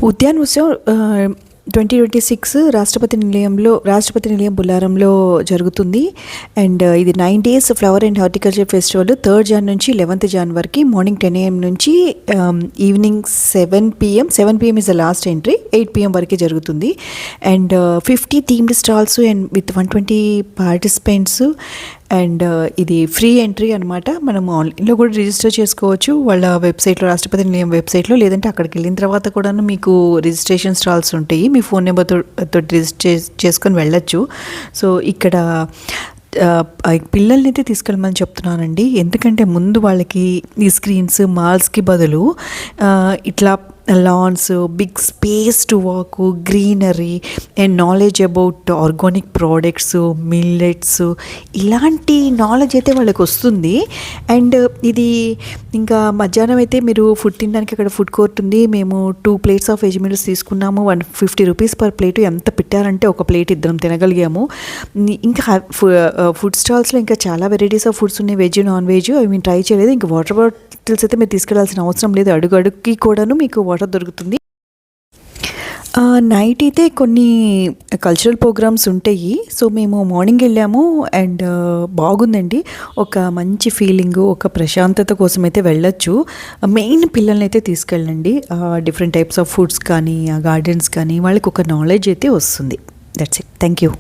ఉద్యాన్ ఉత్సవ్ 2026 రాష్ట్రపతి నిలయం బుల్లారంలో జరుగుతుంది. అండ్ ఇది 9 days flower and horticulture festival 3rd Jan నుంచి 11th Jan వరకు మార్నింగ్ 10 AM నుంచి evening 7 PM. 7 PM is the last entry. 8 PM వరకు జరుగుతుంది. And 50 themed stalls and with 120 participants. And ఇది ఫ్రీ ఎంట్రీ అనమాట. మనం ఆన్లైన్లో కూడా రిజిస్టర్ చేసుకోవచ్చు వాళ్ళ వెబ్సైట్లో, రాష్ట్రపతి నిలయం వెబ్సైట్లో. లేదంటే అక్కడికి వెళ్ళిన తర్వాత కూడా మీకు రిజిస్ట్రేషన్ స్టాల్స్ ఉంటాయి. మీ ఫోన్ నెంబర్తో రిజిస్టర్ చేసుకొని వెళ్ళొచ్చు. సో ఇక్కడ పిల్లల్ని అయితే తీసుకెళ్ళమని చెప్తున్నానండి. ఎందుకంటే ముందు వాళ్ళకి ఈ స్క్రీన్స్ మాల్స్కి బదులు ఇట్లా lawns, big space to walk, greenery and knowledge about organic products, millets, ఇలాంటి నాలెడ్జ్ అయితే వాళ్ళకి వస్తుంది. అండ్ ఇది ఇంకా మధ్యాహ్నం అయితే మీరు ఫుడ్ తినడానికి అక్కడ ఫుడ్ కోర్ట్ ఉంది. మేము 2 plates ఆఫ్ వెజ్ మీల్స్ తీసుకున్నాము. 150 rupees per plate. ఎంత పెట్టారంటే ఒక ప్లేట్ ఇద్దరం తినగలిగాము. ఇంకా ఫుడ్ స్టాల్స్లో ఇంకా చాలా వెరైటీస్ ఆఫ్ ఫుడ్స్ ఉన్నాయి, వెజ్ నాన్ వెజ్. అవి మేము ట్రై చేయలేదు. ఇంకా వాటర్ బాటిల్స్ అయితే మీరు తీసుకెళ్లాల్సిన అవసరం లేదు. అడుగుకి కూడాను మీకు వాటర్ దొరుకుతుంది. నైట్ అయితే కొన్ని కల్చరల్ ప్రోగ్రామ్స్ ఉంటాయి. సో మేము మార్నింగ్ వెళ్ళాము అండ్ బాగుందండి. ఒక మంచి ఫీలింగు, ఒక ప్రశాంతత కోసం అయితే వెళ్ళొచ్చు. మెయిన్ పిల్లల్ని అయితే తీసుకెళ్ళండి. డిఫరెంట్ టైప్స్ ఆఫ్ ఫుడ్స్ కానీ, గార్డెన్స్ కానీ, వాళ్ళకి ఒక నాలెడ్జ్ అయితే వస్తుంది. That's it. Thank you.